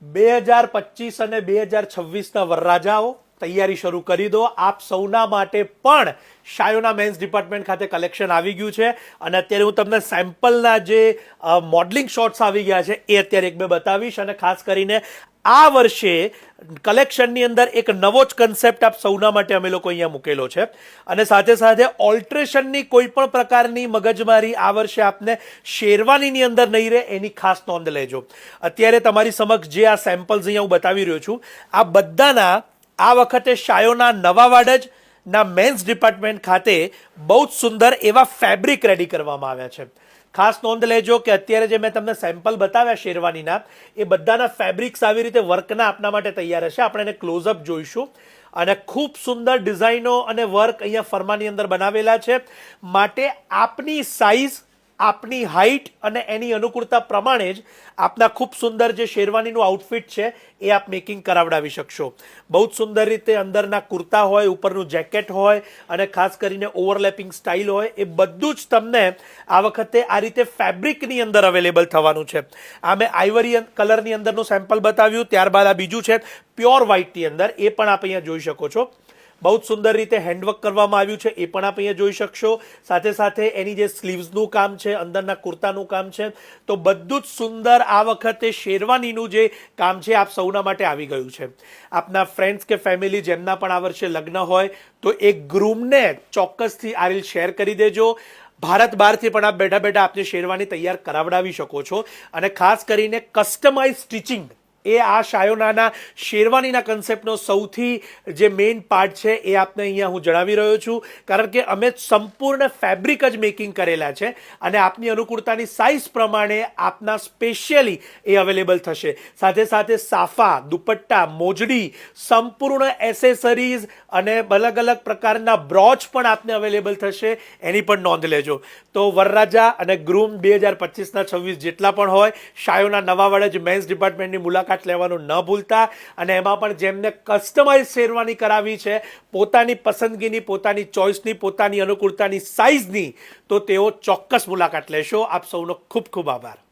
2025 અને 2026ના વરરાજાઓ તૈયારી શરૂ કરી દો. આપ સૌના માટે પણ શાયોના મેન્સ ડિપાર્ટમેન્ટ ખાતે કલેક્શન આવી ગયું છે અને અત્યારે હું તમને સેમ્પલના જે મોડલિંગ શોટ્સ આવી ગયા છે એ અત્યારે એક બે બતાવીશ. અને ખાસ કરીને આ વર્ષે કલેક્શનની અંદર એક નવો જ કન્સેપ્ટ આપ સૌના માટે અમે લોકો અહીંયા મૂકેલો છે અને સાથે સાથે ઓલ્ટ્રેશનની કોઈ પણ પ્રકારની મગજમારી આ વર્ષે આપને શેરવાનીની અંદર નહીં રહે એની ખાસ નોંધ લેજો. અત્યારે તમારી સમક્ષ જે આ સેમ્પલ્સ અહીંયા હું બતાવી રહ્યો છું આ બધાના આ વખતે શાયોના નવા વાડજ ના મેન્સ ડિપાર્ટમેન્ટ ખાતે બહુ જ સુંદર એવા ફેબ્રિક રેડી કરવામાં આવ્યા છે. ખાસ નોંધ લેજો કે અત્યારે જે મેં તમને સેમ્પલ બતાવ્યા શેરવાનીના એ બધાના ફેબ્રિક્સ આવી રીતે વર્કના આપના માટે તૈયાર હશે. આપણે એને ક્લોઝઅપ જોઈશું અને ખૂબ સુંદર ડિઝાઇનો અને વર્ક અહીંયા ફરમાની અંદર બનાવેલા છે માટે આપની સાઇઝ આપની હાઇટ અને એની અનુકૂળતા પ્રમાણે જ આપના ખૂબ સુંદર જે શેરવાનીનું આઉટફિટ છે એ આપ મેકિંગ કરાવડાવી શકશો. બહુ જ સુંદર રીતે અંદરના કુર્તા હોય, ઉપરનું જેકેટ હોય અને ખાસ કરીને ઓવરલેપિંગ સ્ટાઇલ હોય એ બધું જ તમને આ વખતે આ રીતે ફેબ્રિકની અંદર અવેલેબલ થવાનું છે. આ મેં આઈવરી કલરની અંદરનું સેમ્પલ બતાવ્યું, ત્યારબાદ આ બીજું છે પ્યોર વ્હાઇટની અંદર, એ પણ આપ અહીંયા જોઈ શકો છો. બહુ જ સુંદર રીતે હેન્ડવર્ક કરવામાં આવ્યું છે એ પણ આપ અહીંયા જોઈ શકશો. સાથે સાથે એની જે સ્લીવ્સનું કામ છે, અંદરના કુર્તાનું કામ છે, તો બધું જ સુંદર આ વખતે શેરવાનીનું જે કામ છે આપ સૌના માટે આવી ગયું છે. આપના ફ્રેન્ડ્સ કે ફેમિલી જેમના પણ આ વર્ષે લગ્ન હોય તો એક ગ્રૂમને ચોક્કસથી આ રીલ શેર કરી દેજો. ભારત બહારથી પણ આપ બેઠા બેઠા આપને શેરવાની તૈયાર કરાવડાવી શકો છો અને ખાસ કરીને કસ્ટમાઇઝ સ્ટિચિંગ એ આ શાયોનાના શેરવાનીના કન્સેપ્ટનો સૌથી જે મેઇન પાર્ટ છે એ આપને અહીંયા હું જણાવી રહ્યો છું. કારણ કે અમે સંપૂર્ણ ફેબ્રિક જ મેકિંગ કરેલા છે અને આપની અનુકૂળતાની સાઇઝ પ્રમાણે આપના સ્પેશિયલી એ અવેલેબલ થશે. સાથે સાથે સાફા, દુપટ્ટા, મોજડી, સંપૂર્ણ એસેસરીઝ અને અલગ અલગ પ્રકારના બ્રોચ પણ આપને અવેલેબલ થશે, એની પણ નોંધ લેજો. તો વરરાજા અને ગ્રૂમ 2025ના 26 જેટલા પણ હોય શાયોના નવા વાળા મેન્સ ડિપાર્ટમેન્ટની મુલાકાત લેવાનું ન ભૂલતા. અને એમાં પણ જેમને કસ્ટમાઇઝ શેરવાની કરાવી છે પોતાની પસંદગીની, પોતાની ચોઇસની, પોતાની અનુકૂળતાની સાઇઝની, તો તેઓ ચોક્કસ મુલાકાત લેશો. આપ સૌનો ખૂબ ખૂબ આભાર.